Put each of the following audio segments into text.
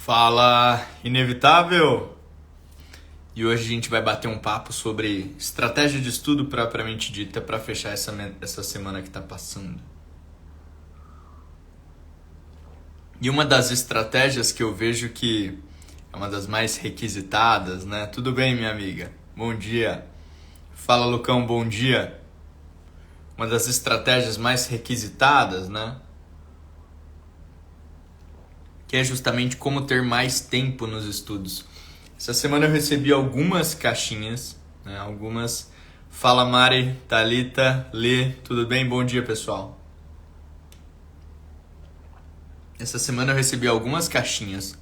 Fala, Inevitável! E hoje a gente vai bater um papo sobre estratégia de estudo propriamente dita para fechar essa semana que está passando. E uma das estratégias que eu vejo que é uma das mais requisitadas, né? Tudo bem, minha amiga? Bom dia. Fala, Lucão, bom dia. Uma das estratégias mais requisitadas, né? Que é justamente como ter mais tempo nos estudos. Essa semana eu recebi algumas caixinhas, né? Algumas. Fala, Mari, Thalita, Lê, tudo bem? Bom dia, pessoal. Essa semana eu recebi algumas caixinhas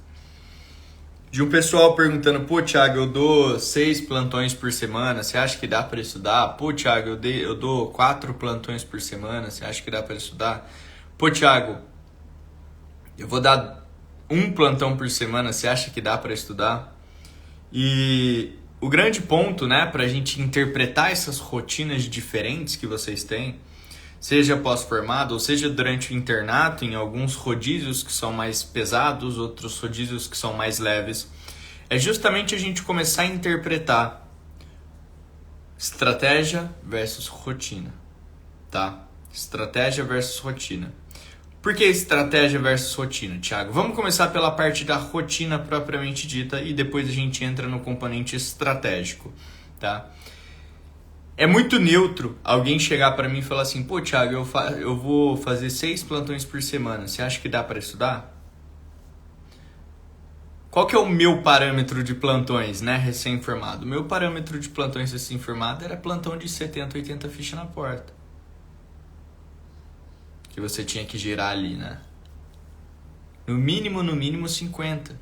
de um pessoal perguntando: pô, Thiago, eu dou 6 plantões por semana, você acha que dá para estudar? Pô, Thiago, eu dou 4 plantões por semana, você acha que dá para estudar? Pô, Thiago, eu vou dar 1 plantão por semana, você acha que dá para estudar? E o grande ponto, né, para a gente interpretar essas rotinas diferentes que vocês têm, seja pós-formado ou seja durante o internato, em alguns rodízios que são mais pesados, outros rodízios que são mais leves, é justamente a gente começar a interpretar estratégia versus rotina, tá? Estratégia versus rotina. Por que estratégia versus rotina, Thiago? Vamos começar pela parte da rotina propriamente dita e depois a gente entra no componente estratégico, tá? É muito neutro alguém chegar para mim e falar assim: pô, Thiago, eu vou fazer 6 plantões por semana, você acha que dá para estudar? Qual que é o meu parâmetro de plantões, né, recém-formado? O meu parâmetro de plantões recém-formado era plantão de 70, 80 fichas na porta. Que você tinha que girar ali, né? No mínimo 50.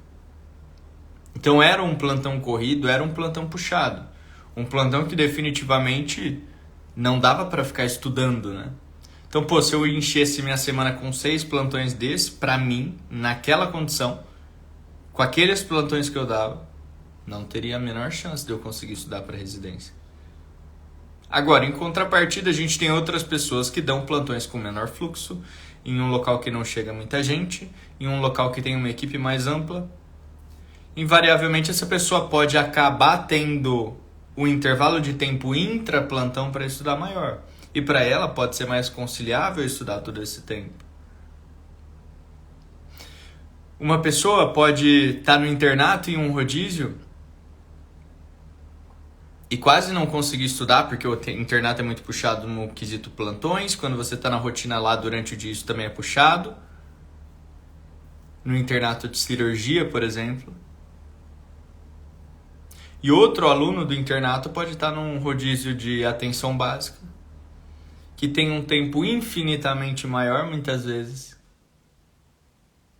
Então era um plantão corrido, era um plantão puxado. Um plantão que definitivamente não dava para ficar estudando, né? Então, pô, se eu enchesse minha semana com 6 plantões desses, pra mim, naquela condição, com aqueles plantões que eu dava, não teria a menor chance de eu conseguir estudar para residência. Agora, em contrapartida, a gente tem outras pessoas que dão plantões com menor fluxo, em um local que não chega muita gente, em um local que tem uma equipe mais ampla. Invariavelmente, essa pessoa pode acabar tendo o intervalo de tempo intra-plantão para estudar maior. E para ela pode ser mais conciliável estudar todo esse tempo. Uma pessoa pode estar no internato em um rodízio e quase não conseguir estudar, porque o internato é muito puxado no quesito plantões. Quando você está na rotina lá durante o dia, isso também é puxado. No internato de cirurgia, por exemplo. E outro aluno do internato pode estar num rodízio de atenção básica, que tem um tempo infinitamente maior, muitas vezes,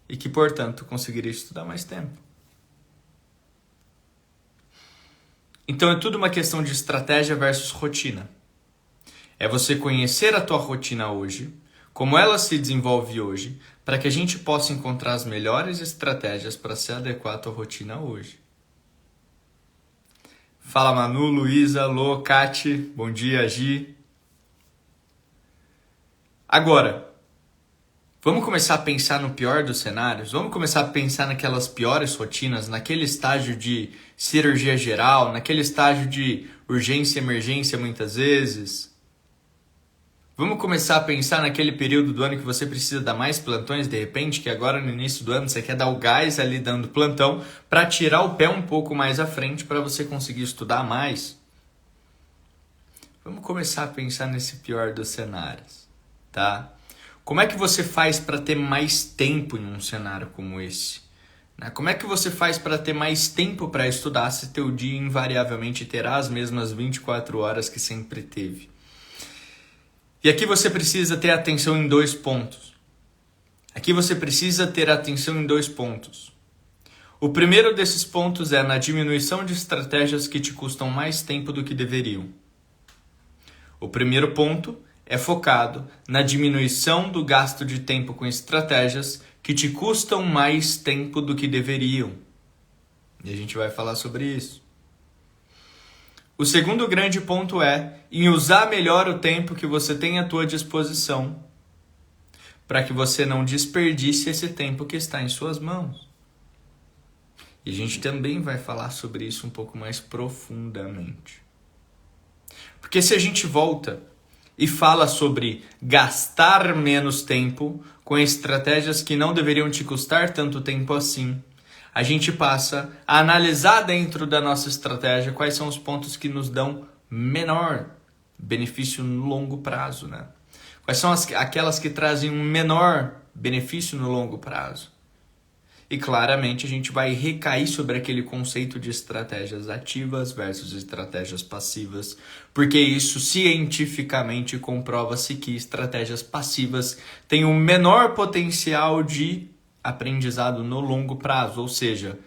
e que, portanto, conseguiria estudar mais tempo. Então é tudo uma questão de estratégia versus rotina. É você conhecer a tua rotina hoje, como ela se desenvolve hoje, para que a gente possa encontrar as melhores estratégias para se adequar à tua rotina hoje. Fala, Manu, Luísa, Lô, Kati, bom dia, Gi. Agora, vamos começar a pensar no pior dos cenários? Vamos começar a pensar naquelas piores rotinas, naquele estágio de cirurgia geral, naquele estágio de urgência e emergência muitas vezes? Vamos começar a pensar naquele período do ano que você precisa dar mais plantões, de repente, que agora no início do ano você quer dar o gás ali dando plantão para tirar o pé um pouco mais à frente para você conseguir estudar mais? Vamos começar a pensar nesse pior dos cenários, tá? Como é que você faz para ter mais tempo em um cenário como esse? Como é que você faz para ter mais tempo para estudar se teu dia invariavelmente terá as mesmas 24 horas que sempre teve? E aqui você precisa ter atenção em 2 pontos. O primeiro desses pontos é na diminuição de estratégias que te custam mais tempo do que deveriam. O primeiro ponto é focado na diminuição do gasto de tempo com estratégias que te custam mais tempo do que deveriam. E a gente vai falar sobre isso. O segundo grande ponto é em usar melhor o tempo que você tem à tua disposição para que você não desperdice esse tempo que está em suas mãos. E a gente também vai falar sobre isso um pouco mais profundamente. Porque se a gente volta e fala sobre gastar menos tempo com estratégias que não deveriam te custar tanto tempo assim, a gente passa a analisar dentro da nossa estratégia quais são os pontos que nos dão menor benefício no longo prazo, né? Quais são aquelas que trazem um menor benefício no longo prazo. E claramente a gente vai recair sobre aquele conceito de estratégias ativas versus estratégias passivas, porque isso cientificamente comprova-se que estratégias passivas têm um menor potencial de aprendizado no longo prazo, ou seja,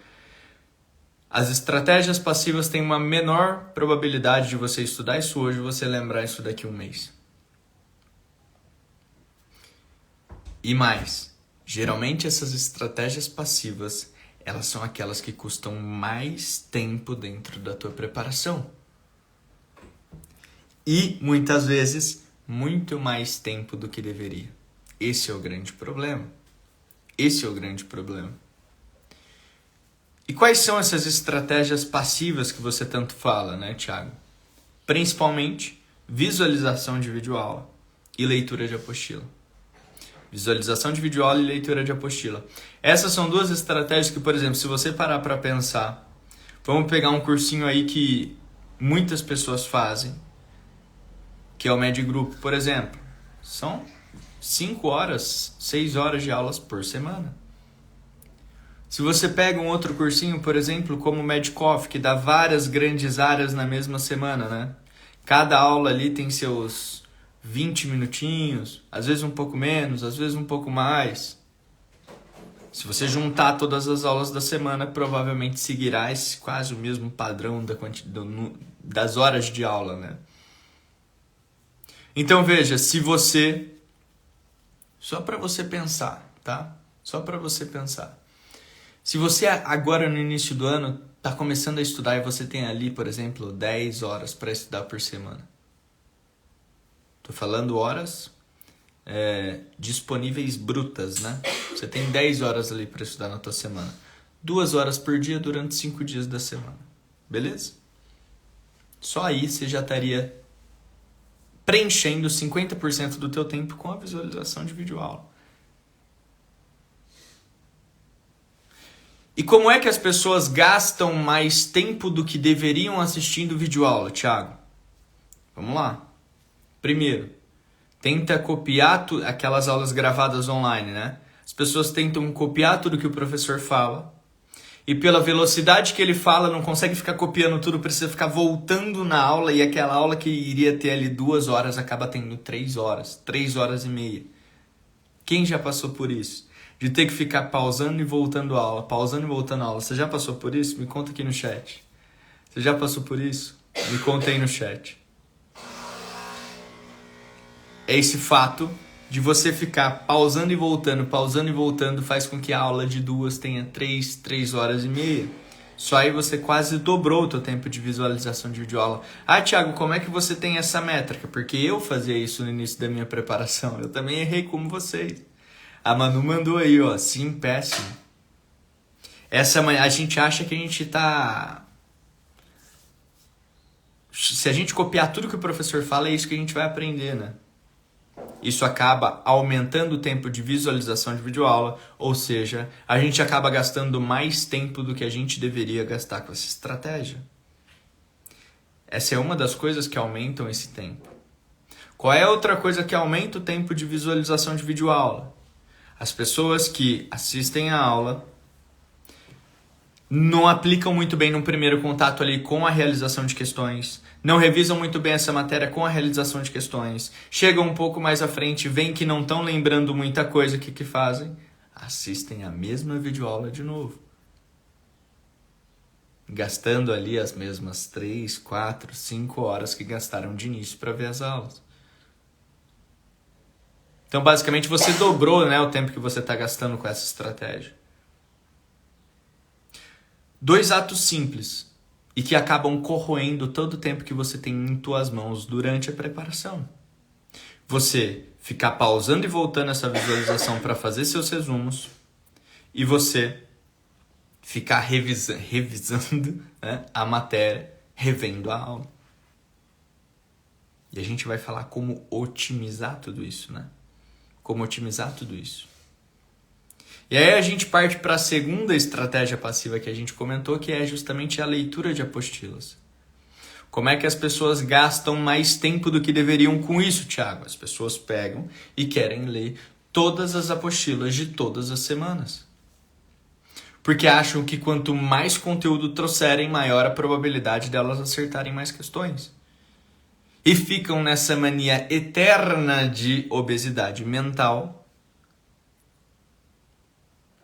as estratégias passivas têm uma menor probabilidade de você estudar isso hoje e você lembrar isso daqui a um mês. E mais, geralmente essas estratégias passivas, elas são aquelas que custam mais tempo dentro da tua preparação. E, muitas vezes, muito mais tempo do que deveria. Esse é o grande problema. Esse é o grande problema. E quais são essas estratégias passivas que você tanto fala, né, Thiago? Principalmente, visualização de videoaula e leitura de apostila. Visualização de videoaula e leitura de apostila. Essas são duas estratégias que, por exemplo, se você parar para pensar, vamos pegar um cursinho aí que muitas pessoas fazem, que é o Med Group, por exemplo. São 5 horas, 6 horas de aulas por semana. Se você pega um outro cursinho, por exemplo, como o Medcoff, que dá várias grandes áreas na mesma semana, né? Cada aula ali tem seus 20 minutinhos, às vezes um pouco menos, às vezes um pouco mais. Se você juntar todas as aulas da semana, provavelmente seguirá esse quase o mesmo padrão das horas de aula, né? Então veja, se você... Só para você pensar, tá? Só para você pensar. Se você agora no início do ano está começando a estudar e você tem ali, por exemplo, 10 horas para estudar por semana. Estou falando horas disponíveis brutas, né? Você tem 10 horas ali para estudar na tua semana. 2 horas por dia durante 5 dias da semana. Beleza? Só aí você já estaria preenchendo 50% do teu tempo com a visualização de videoaula. E como é que as pessoas gastam mais tempo do que deveriam assistindo videoaula, Thiago? Vamos lá. Primeiro, tenta copiar aquelas aulas gravadas online, né? As pessoas tentam copiar tudo que o professor fala e pela velocidade que ele fala não consegue ficar copiando tudo, precisa ficar voltando na aula e aquela aula que iria ter ali 2 horas acaba tendo 3 horas, 3 horas e meia. Quem já passou por isso? De ter que ficar pausando e voltando a aula, pausando e voltando a aula. Você já passou por isso? Me conta aqui no chat. Você já passou por isso? Me conta aí no chat. É esse fato de você ficar pausando e voltando, faz com que a aula de 2 tenha 3 horas e meia. Só aí você quase dobrou o teu tempo de visualização de videoaula. Ah, Thiago, como é que você tem essa métrica? Porque eu fazia isso no início da minha preparação. Eu também errei como vocês. A Manu mandou aí, ó, sim, péssimo. Essa manhã a gente acha que a gente tá... Se a gente copiar tudo que o professor fala, é isso que a gente vai aprender, né? Isso acaba aumentando o tempo de visualização de videoaula, ou seja, a gente acaba gastando mais tempo do que a gente deveria gastar com essa estratégia. Essa é uma das coisas que aumentam esse tempo. Qual é outra coisa que aumenta o tempo de visualização de videoaula? As pessoas que assistem a aula não aplicam muito bem no primeiro contato ali com a realização de questões, não revisam muito bem essa matéria com a realização de questões, chegam um pouco mais à frente, veem que não estão lembrando muita coisa, o que fazem? Assistem a mesma videoaula de novo. Gastando ali as mesmas 3, 4, 5 horas que gastaram de início para ver as aulas. Então, basicamente, você dobrou, né, o tempo que você está gastando com essa estratégia. 2 atos simples e que acabam corroendo todo o tempo que você tem em tuas mãos durante a preparação. Você ficar pausando e voltando essa visualização para fazer seus resumos e você ficar revisando, né, a matéria, revendo a aula. E a gente vai falar como otimizar tudo isso, né? Como otimizar tudo isso. E aí a gente parte para a segunda estratégia passiva que a gente comentou, que é justamente a leitura de apostilas. Como é que as pessoas gastam mais tempo do que deveriam com isso, Thiago? As pessoas pegam e querem ler todas as apostilas de todas as semanas. Porque acham que quanto mais conteúdo trouxerem, maior a probabilidade delas acertarem mais questões. E ficam nessa mania eterna de obesidade mental,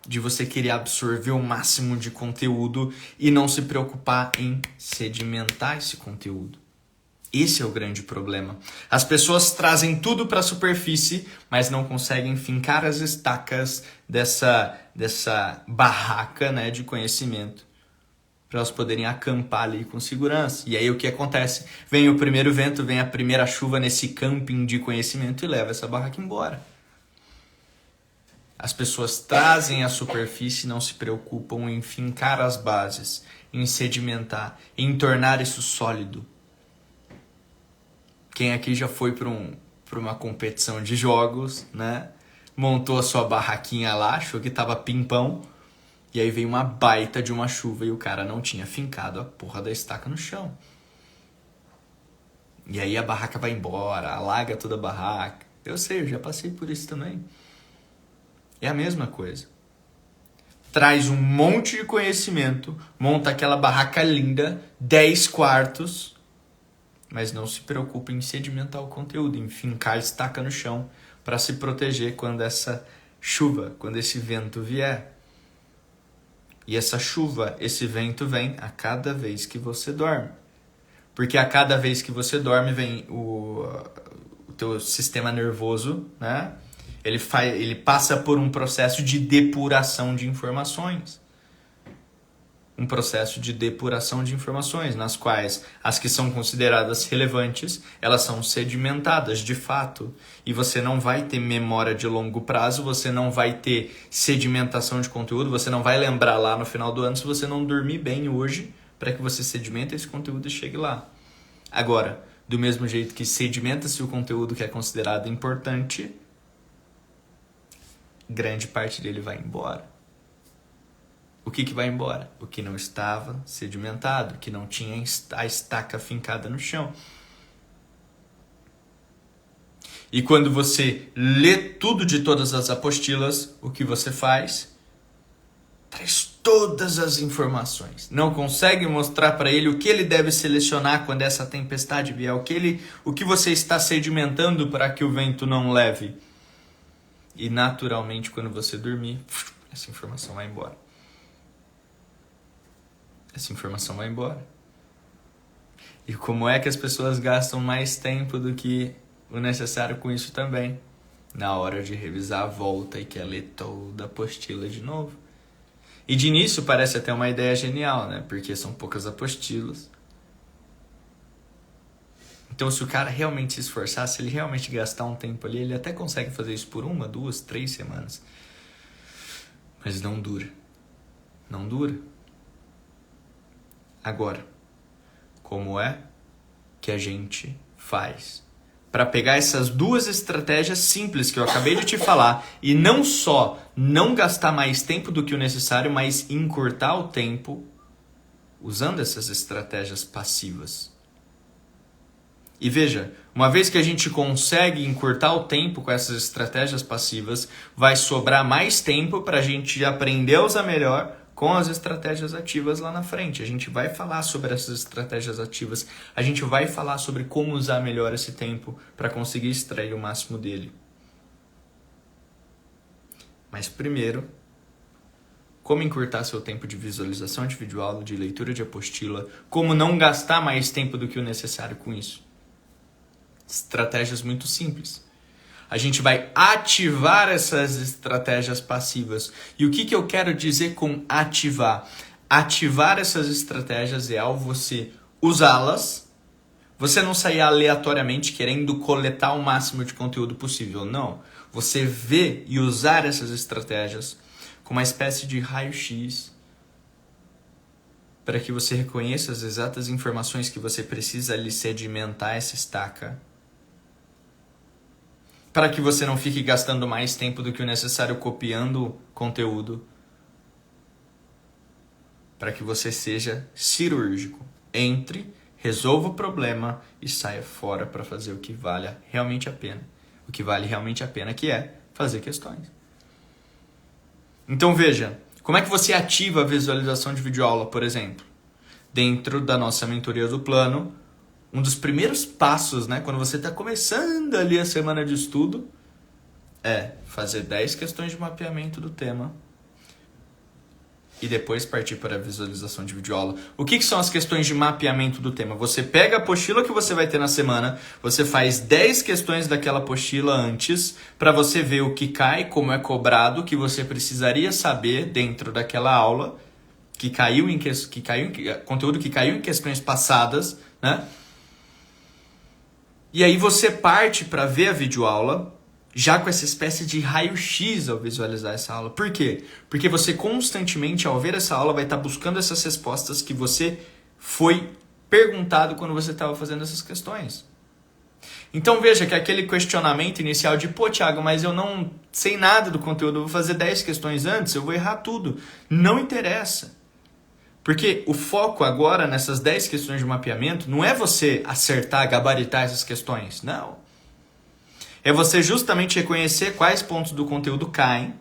de você querer absorver o máximo de conteúdo e não se preocupar em sedimentar esse conteúdo. Esse é o grande problema. As pessoas trazem tudo para a superfície, mas não conseguem fincar as estacas dessa barraca, né, de conhecimento, para elas poderem acampar ali com segurança. E aí o que acontece? Vem o primeiro vento, vem a primeira chuva nesse camping de conhecimento e leva essa barraca embora. As pessoas trazem a superfície e não se preocupam em fincar as bases, em sedimentar, em tornar isso sólido. Quem aqui já foi para uma competição de jogos, né? Montou a sua barraquinha lá, achou que tava pimpão, e aí veio uma baita de uma chuva e o cara não tinha fincado a porra da estaca no chão. E aí a barraca vai embora, alaga toda a barraca. Eu sei, eu já passei por isso também. É a mesma coisa. Traz um monte de conhecimento, monta aquela barraca linda, 10 quartos, mas não se preocupa em sedimentar o conteúdo, em fincar a estaca no chão para se proteger quando essa chuva, quando esse vento vier. E essa chuva, esse vento vem a cada vez que você dorme. Porque a cada vez que você dorme vem o teu sistema nervoso, né? Ele passa por um processo de depuração de informações. Um processo de depuração de informações, nas quais as que são consideradas relevantes, elas são sedimentadas de fato. E você não vai ter memória de longo prazo, você não vai ter sedimentação de conteúdo, você não vai lembrar lá no final do ano se você não dormir bem hoje, para que você sedimente esse conteúdo e chegue lá. Agora, do mesmo jeito que sedimenta-se o conteúdo que é considerado importante, grande parte dele vai embora. O que vai embora? O que não estava sedimentado, que não tinha a estaca fincada no chão. E quando você lê tudo de todas as apostilas, o que você faz? Traz todas as informações. Não consegue mostrar para ele o que ele deve selecionar quando essa tempestade vier, o que você está sedimentando para que o vento não leve. E naturalmente, quando você dormir, essa informação vai embora. Essa informação vai embora. E como é que as pessoas gastam mais tempo do que o necessário com isso também? Na hora de revisar a volta e quer ler toda a apostila de novo. E de início parece até uma ideia genial, né? Porque são poucas apostilas. Então se o cara realmente se esforçar, se ele realmente gastar um tempo ali, ele até consegue fazer isso por 1, 2, 3 semanas. Mas não dura. Não dura. Agora, como é que a gente faz para pegar essas duas estratégias simples que eu acabei de te falar e não só não gastar mais tempo do que o necessário, mas encurtar o tempo usando essas estratégias passivas? E veja, uma vez que a gente consegue encurtar o tempo com essas estratégias passivas, vai sobrar mais tempo para a gente aprender a usar melhor com as estratégias ativas lá na frente. A gente vai falar sobre essas estratégias ativas, a gente vai falar sobre como usar melhor esse tempo para conseguir extrair o máximo dele. Mas primeiro, como encurtar seu tempo de visualização de videoaula, de leitura de apostila, como não gastar mais tempo do que o necessário com isso. Estratégias muito simples. A gente vai ativar essas estratégias passivas. E o que eu quero dizer com ativar? Ativar essas estratégias é ao você usá-las, você não sair aleatoriamente querendo coletar o máximo de conteúdo possível. Não. Você ver e usar essas estratégias como uma espécie de raio-x para que você reconheça as exatas informações que você precisa ali sedimentar essa estaca, para que você não fique gastando mais tempo do que o necessário copiando conteúdo, para que você seja cirúrgico. Entre, resolva o problema e saia fora para fazer o que vale realmente a pena. O que vale realmente a pena, que é fazer questões. Então veja, como é que você ativa a visualização de videoaula, por exemplo? Dentro da nossa mentoria do plano, um dos primeiros passos, né, quando você está começando ali a semana de estudo, é fazer 10 questões de mapeamento do tema e depois partir para a visualização de videoaula. O que são as questões de mapeamento do tema? Você pega a apostila que você vai ter na semana, você faz 10 questões daquela apostila antes, para você ver o que cai, como é cobrado, o que você precisaria saber dentro daquela aula, conteúdo que caiu em questões passadas, né? E aí você parte para ver a videoaula, já com essa espécie de raio-x ao visualizar essa aula. Por quê? Porque você constantemente, ao ver essa aula, vai estar buscando essas respostas que você foi perguntado quando você estava fazendo essas questões. Então veja que aquele questionamento inicial de, pô, Thiago, mas eu não sei nada do conteúdo, eu vou fazer 10 questões antes, eu vou errar tudo. Não interessa. Porque o foco agora nessas 10 questões de mapeamento não é você acertar, gabaritar essas questões. Não. É você justamente reconhecer quais pontos do conteúdo caem,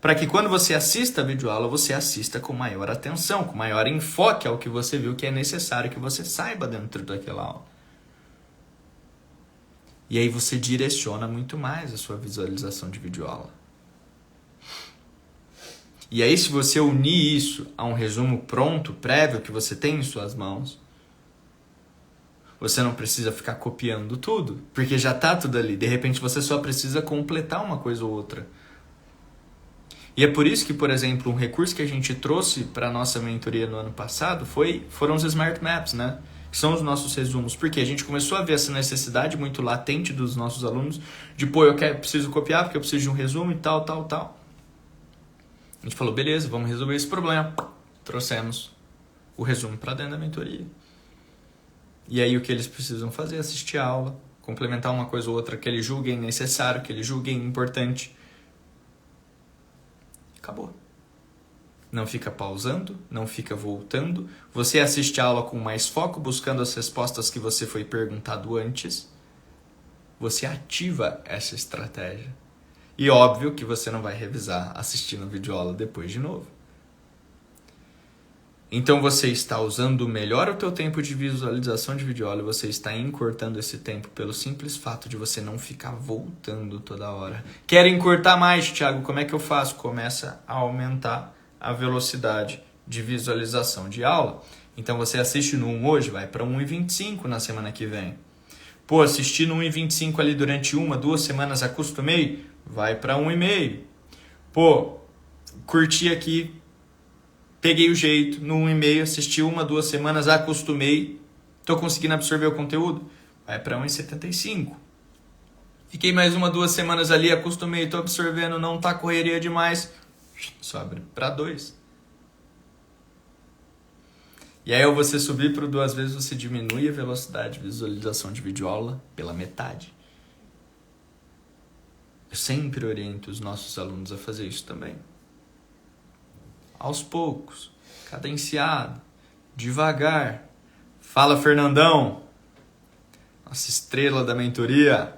para que quando você assista a videoaula, você assista com maior atenção, com maior enfoque ao que você viu que é necessário que você saiba dentro daquela aula. E aí você direciona muito mais a sua visualização de videoaula. E aí, se você unir isso a um resumo pronto, prévio, que você tem em suas mãos, você não precisa ficar copiando tudo, porque já está tudo ali. De repente, você só precisa completar uma coisa ou outra. E é por isso que, por exemplo, um recurso que a gente trouxe para a nossa mentoria no ano passado foram os Smart Maps, né? Que são os nossos resumos. Porque a gente começou a ver essa necessidade muito latente dos nossos alunos de, pô, preciso copiar porque eu preciso de um resumo e tal, tal, tal. A gente falou, beleza, vamos resolver esse problema. Trouxemos o resumo para dentro da mentoria. E aí o que eles precisam fazer é assistir a aula, complementar uma coisa ou outra que eles julguem necessário, que eles julguem importante. Acabou. Não fica pausando, não fica voltando. Você assiste a aula com mais foco, buscando as respostas que você foi perguntado antes. Você ativa essa estratégia. E óbvio que você não vai revisar assistindo a videoaula depois de novo. Então você está usando melhor o teu tempo de visualização de videoaula, você está encurtando esse tempo pelo simples fato de você não ficar voltando toda hora. Quer encurtar mais, Thiago? Como é que eu faço? Começa a aumentar a velocidade de visualização de aula. Então você assiste no 1 hoje, vai para 1,25 na semana que vem. Pô, assisti no 1,25 ali durante 2 semanas, acostumei, vai para 1,5. Pô, curti aqui, peguei o jeito, no 1,5, assisti 2 semanas, acostumei, estou conseguindo absorver o conteúdo, vai para 1,75. Fiquei mais 2 semanas ali, acostumei, estou absorvendo, não tá correria demais, sobe para 2. E aí, ao você subir para 2 vezes, você diminui a velocidade de visualização de videoaula pela metade. Eu sempre oriento os nossos alunos a fazer isso também. Aos poucos, cadenciado, devagar. Fala, Fernandão, nossa estrela da mentoria.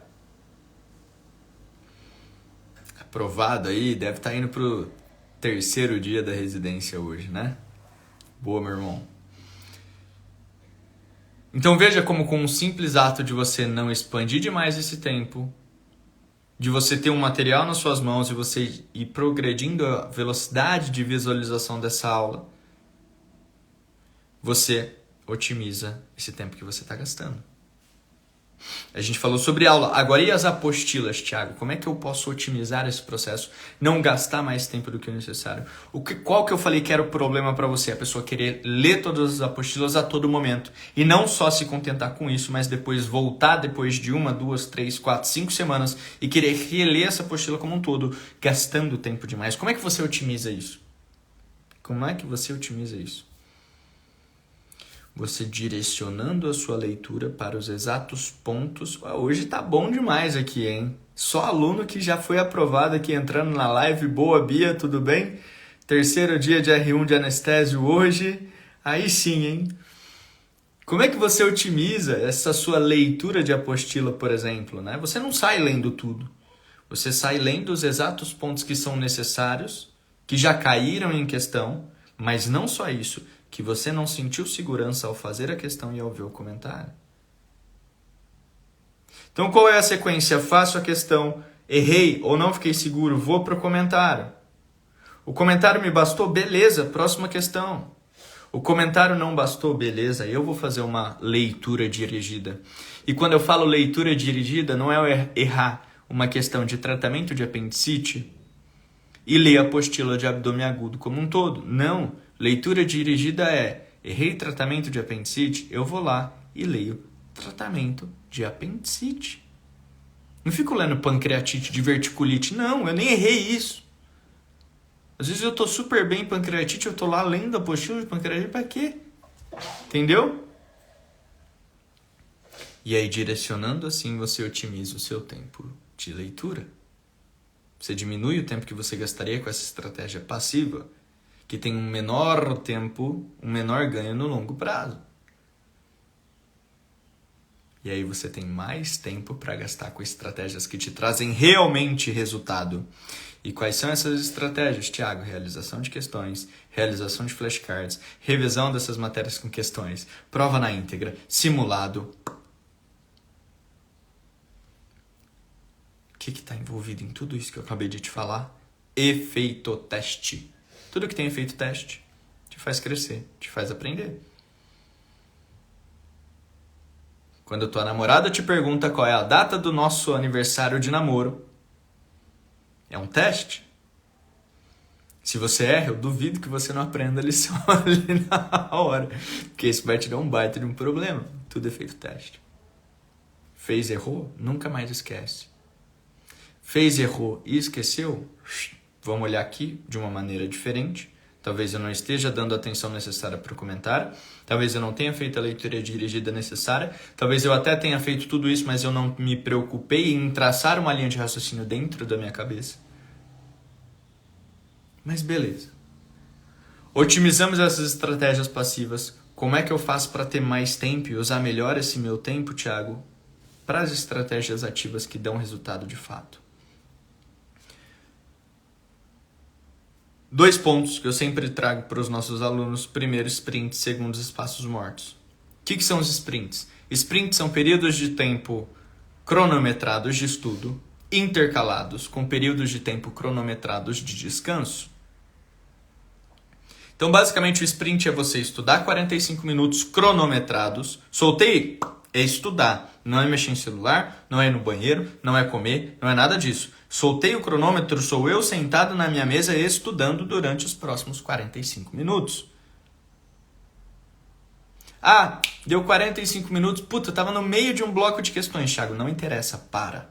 Aprovado aí, deve estar indo pro 3º dia da residência hoje, né? Boa, meu irmão. Então veja como com um simples ato de você não expandir demais esse tempo, de você ter um material nas suas mãos e você ir progredindo a velocidade de visualização dessa aula, você otimiza esse tempo que você está gastando. A gente falou sobre aula. Agora, e as apostilas, Thiago? Como é que eu posso otimizar esse processo? Não gastar mais tempo do que o necessário? Qual que eu falei que era o problema para você? A pessoa querer ler todas as apostilas a todo momento. E não só se contentar com isso, mas depois voltar depois de 1, 2, 3, 4, 5 semanas e querer reler essa apostila como um todo, gastando tempo demais. Como é que você otimiza isso? Como é que você otimiza isso? você direcionando a sua leitura para os exatos pontos. Hoje tá bom demais aqui, hein? Só aluno que já foi aprovado aqui entrando na live. Boa, Bia, tudo bem? Terceiro dia de R1 de anestésio hoje. Aí sim, hein? Como é que você otimiza essa sua leitura de apostila, por exemplo, né? Você não sai lendo tudo. Você sai lendo os exatos pontos que são necessários, que já caíram em questão, mas não só isso, que você não sentiu segurança ao fazer a questão e ao ver o comentário. Então, qual é a sequência? Faço a questão, errei ou não fiquei seguro, vou para o comentário. O comentário me bastou? Beleza, próxima questão. O comentário não bastou? Beleza, eu vou fazer uma leitura dirigida. E quando eu falo leitura dirigida, não é errar uma questão de tratamento de apendicite e ler a apostila de abdômen agudo como um todo. Não, leitura dirigida é errei tratamento de apendicite, eu vou lá e leio tratamento de apendicite. Não fico lendo pancreatite, diverticulite. Não, eu nem errei isso. Às vezes eu tô super bem em pancreatite, eu tô lá lendo a apostila de pancreatite, pra quê? Entendeu? E aí, direcionando assim, você otimiza o seu tempo de leitura. Você diminui o tempo que você gastaria com essa estratégia passiva, que tem um menor tempo, um menor ganho no longo prazo. E aí você tem mais tempo para gastar com estratégias que te trazem realmente resultado. E quais são essas estratégias, Thiago? Realização de questões, realização de flashcards, revisão dessas matérias com questões, prova na íntegra, simulado. O que está envolvido em tudo isso que eu acabei de te falar? Efeito teste. Tudo que tem efeito teste te faz crescer, te faz aprender. Quando a tua namorada te pergunta qual é a data do nosso aniversário de namoro, é um teste. Se você erra, eu duvido que você não aprenda a lição ali na hora. Porque isso vai te dar um baita de um problema. Tudo é feito teste. Fez, errou, nunca mais esquece. Fez, errou e esqueceu? Vamos olhar aqui de uma maneira diferente. Talvez eu não esteja dando a atenção necessária para o comentário. Talvez eu não tenha feito a leitura dirigida necessária. Talvez eu até tenha feito tudo isso, mas eu não me preocupei em traçar uma linha de raciocínio dentro da minha cabeça. Mas beleza. Otimizamos essas estratégias passivas. Como é que eu faço para ter mais tempo e usar melhor esse meu tempo, Thiago, para as estratégias ativas que dão resultado de fato? 2 pontos que eu sempre trago para os nossos alunos. Primeiro, sprint. Segundo, espaços mortos. O que são os sprints? Sprints são períodos de tempo cronometrados de estudo, intercalados com períodos de tempo cronometrados de descanso. Então, basicamente, o sprint é você estudar 45 minutos cronometrados. Soltei? É estudar. Não é mexer em celular, não é ir no banheiro, não é comer, não é nada disso. Soltei o cronômetro, sou eu sentado na minha mesa estudando durante os próximos 45 minutos. Ah, deu 45 minutos. Puta, eu tava no meio de um bloco de questões, Thiago. Não interessa, para.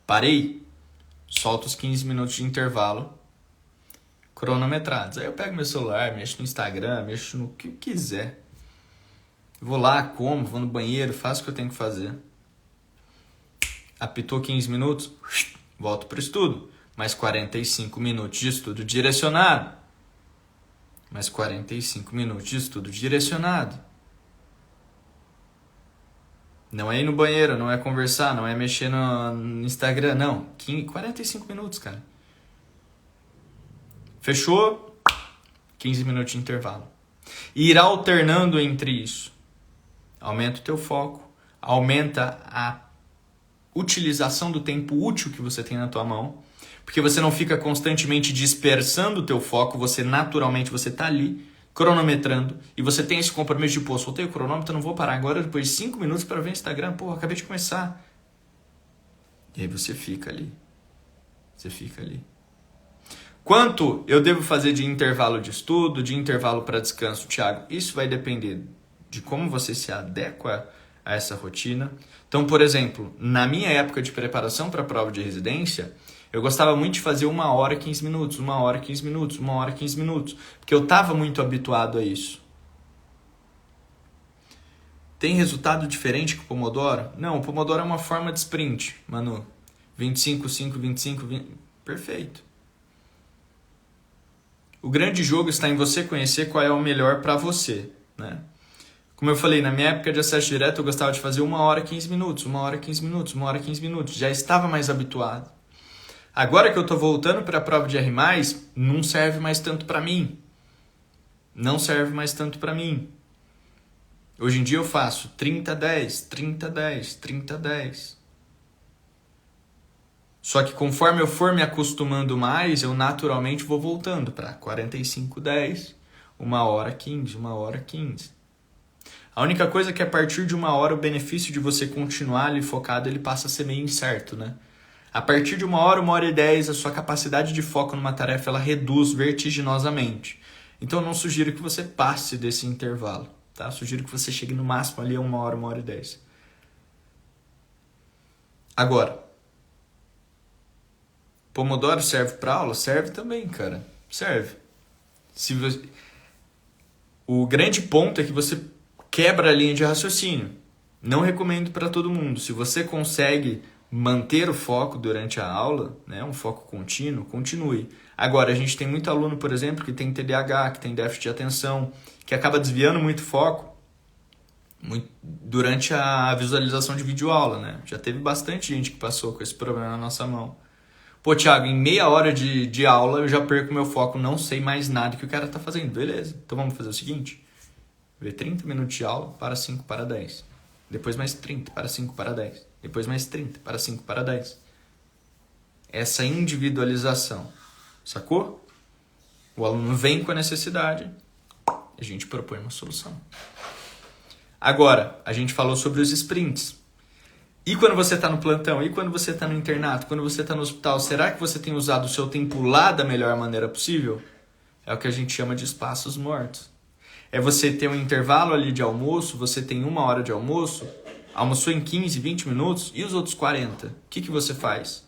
Parei. Solto os 15 minutos de intervalo cronometrados. Aí eu pego meu celular, mexo no Instagram, mexo no que eu quiser. Vou lá, como, vou no banheiro, faço o que eu tenho que fazer. Apitou 15 minutos, volto para o estudo. Mais 45 minutos de estudo direcionado. Mais 45 minutos de estudo direcionado. Não é ir no banheiro, não é conversar, não é mexer no Instagram, não. 45 minutos, cara. Fechou? 15 minutos de intervalo. E ir alternando entre isso. Aumenta o teu foco, aumenta a utilização do tempo útil que você tem na tua mão, porque você não fica constantemente dispersando o teu foco, você naturalmente está ali, cronometrando, e você tem esse compromisso de, pô, soltei o cronômetro, não vou parar agora depois de 5 minutos para ver o Instagram, pô, acabei de começar. E aí você fica ali. Você fica ali. Quanto eu devo fazer de intervalo de estudo, de intervalo para descanso, Thiago? Isso vai depender de como você se adequa a essa rotina. Então, por exemplo, na minha época de preparação para a prova de residência, eu gostava muito de fazer 1 hora, 15 minutos, 1 hora, 15 minutos, 1 hora, 15 minutos, porque eu estava muito habituado a isso. Tem resultado diferente que o Pomodoro? Não, o Pomodoro é uma forma de sprint, Manu. 25, 5, 25, 20... Perfeito. O grande jogo está em você conhecer qual é o melhor para você, né? Como eu falei, na minha época de acesso direto, eu gostava de fazer 1 hora, 15 minutos, 1 hora, 15 minutos, 1 hora, 15 minutos. Já estava mais habituado. Agora que eu estou voltando para a prova de R+, não serve mais tanto para mim. Não serve mais tanto para mim. Hoje em dia eu faço 30, 10, 30, 10, 30, 10. Só que conforme eu for me acostumando mais, eu naturalmente vou voltando para 45, 10, 1 hora, 15, 1 hora, 15. A única coisa é que a partir de 1 hora o benefício de você continuar ali focado ele passa a ser meio incerto, né? A partir de 1 hora e 10, a sua capacidade de foco numa tarefa ela reduz vertiginosamente. Então eu não sugiro que você passe desse intervalo, tá? Eu sugiro que você chegue no máximo ali a 1 hora e 10. Agora, Pomodoro serve para aula? Serve também, cara. Serve. O grande ponto é que você quebra a linha de raciocínio. Não recomendo para todo mundo. Se você consegue manter o foco durante a aula, né, um foco contínuo, continue. Agora, a gente tem muito aluno, por exemplo, que tem TDAH, que tem déficit de atenção, que acaba desviando muito foco durante a visualização de videoaula, né? Já teve bastante gente que passou com esse problema na nossa mão. Pô, Thiago, em meia hora de aula eu já perco meu foco, não sei mais nada que o cara tá fazendo. Beleza, então vamos fazer o seguinte. Vê 30 minutos de aula, para 5, para 10. Depois mais 30, para 5, para 10. Depois mais 30, para 5, para 10. Essa individualização, sacou? O aluno vem com a necessidade, a gente propõe uma solução. Agora, a gente falou sobre os sprints. E quando você está no plantão? E quando você está no internato? Quando você está no hospital? Será que você tem usado o seu tempo lá da melhor maneira possível? É o que a gente chama de espaços mortos. É você ter um intervalo ali de almoço, você tem 1 hora de almoço, almoçou em 15, 20 minutos, e os outros 40? O que você faz?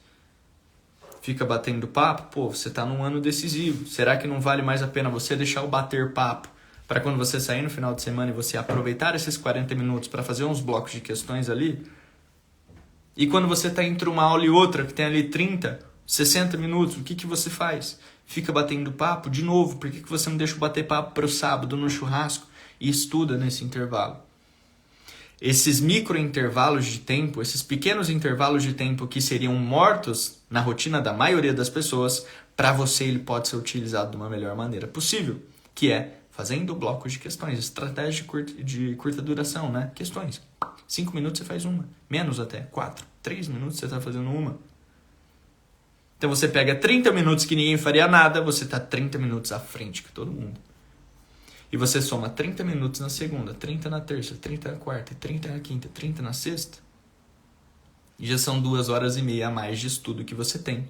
Fica batendo papo? Pô, você está num ano decisivo. Será que não vale mais a pena você deixar o bater papo para quando você sair no final de semana e você aproveitar esses 40 minutos para fazer uns blocos de questões ali? E quando você está entre uma aula e outra, que tem ali 30, 60 minutos, o que você faz? Fica batendo papo de novo. Por que você não deixa o bater papo para o sábado no churrasco e estuda nesse intervalo? Esses micro intervalos de tempo, esses pequenos intervalos de tempo que seriam mortos na rotina da maioria das pessoas, para você ele pode ser utilizado de uma melhor maneira possível, que é fazendo blocos de questões, estratégia de curta duração, né? Questões. 5 minutos você faz uma, menos até, 4, 3 minutos você está fazendo uma. Então você pega 30 minutos que ninguém faria nada, você está 30 minutos à frente que todo mundo. E você soma 30 minutos na segunda, 30 na terça, 30 na quarta, 30 na quinta, 30 na sexta. E já são 2 horas e meia a mais de estudo que você tem.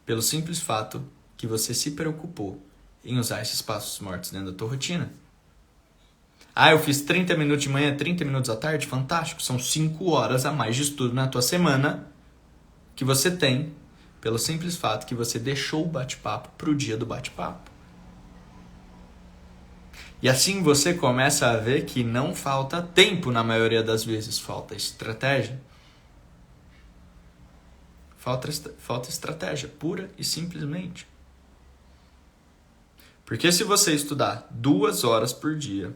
Pelo simples fato que você se preocupou em usar esses passos mortos dentro da tua rotina. Ah, eu fiz 30 minutos de manhã, 30 minutos à tarde? Fantástico. São 5 horas a mais de estudo na tua semana que você tem pelo simples fato que você deixou o bate-papo para o dia do bate-papo. E assim você começa a ver que não falta tempo na maioria das vezes, falta estratégia. Falta estratégia, pura e simplesmente. Porque se você estudar 2 horas por dia,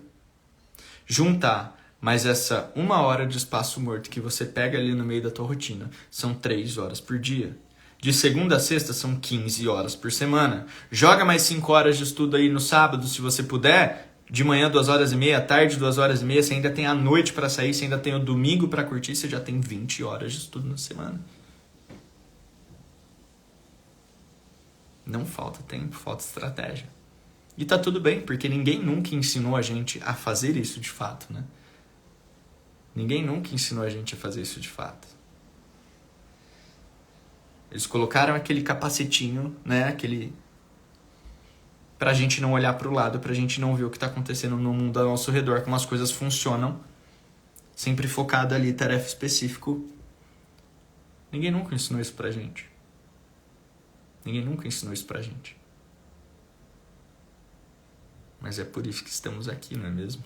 juntar mais essa 1 hora de espaço morto que você pega ali no meio da tua rotina, são 3 horas por dia. De segunda a sexta são 15 horas por semana. Joga mais 5 horas de estudo aí no sábado, se você puder. De manhã 2 horas e meia, à tarde 2 horas e meia, você ainda tem a noite para sair, você ainda tem o domingo para curtir, você já tem 20 horas de estudo na semana. Não falta tempo, falta estratégia. E tá tudo bem, porque ninguém nunca ensinou a gente a fazer isso de fato, né? Ninguém nunca ensinou a gente a fazer isso de fato. Eles colocaram aquele capacetinho, né? Pra gente não olhar pro lado, pra gente não ver o que tá acontecendo no mundo ao nosso redor, como as coisas funcionam. Sempre focado ali, tarefa específico. Ninguém nunca ensinou isso pra gente. Ninguém nunca ensinou isso pra gente. Mas é por isso que estamos aqui, não é mesmo?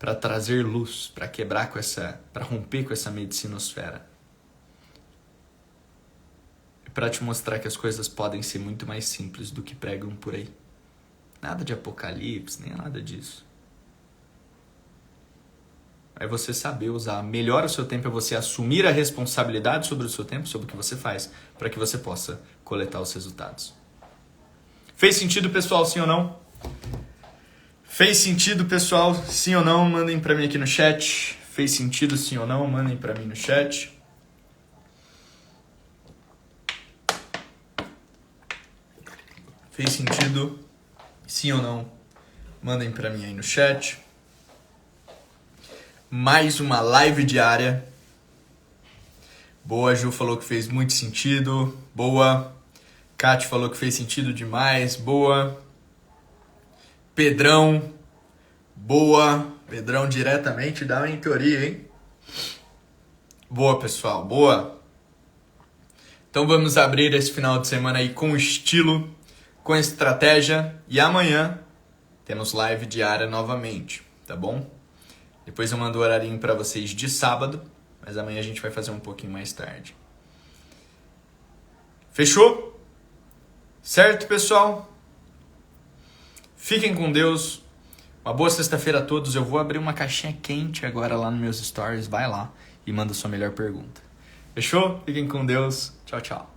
para trazer luz, para quebrar com essa, para romper com essa medicinosfera. E para te mostrar que as coisas podem ser muito mais simples do que pregam por aí. Nada de apocalipse, nem nada disso. É você saber usar melhor o seu tempo, é você assumir a responsabilidade sobre o seu tempo, sobre o que você faz, para que você possa coletar os resultados. Fez sentido, pessoal, sim ou não? Fez sentido, pessoal, sim ou não? Mandem para mim aqui no chat. Fez sentido, sim ou não? Mandem para mim no chat. Fez sentido, sim ou não? Mandem para mim aí no chat. Mais uma live diária. Boa, Ju falou que fez muito sentido. Boa. Kate falou que fez sentido demais. Boa. Pedrão. Boa. Pedrão diretamente da mentoria, hein? Boa, pessoal. Boa. Então vamos abrir esse final de semana aí com estilo, com estratégia. E amanhã temos live diária novamente, tá bom? Depois eu mando o horarinho para vocês de sábado, mas amanhã a gente vai fazer um pouquinho mais tarde. Fechou? Certo, pessoal? Fiquem com Deus. Uma boa sexta-feira a todos. Eu vou abrir uma caixinha quente agora lá nos meus stories. Vai lá e manda sua melhor pergunta. Fechou? Fiquem com Deus. Tchau, tchau.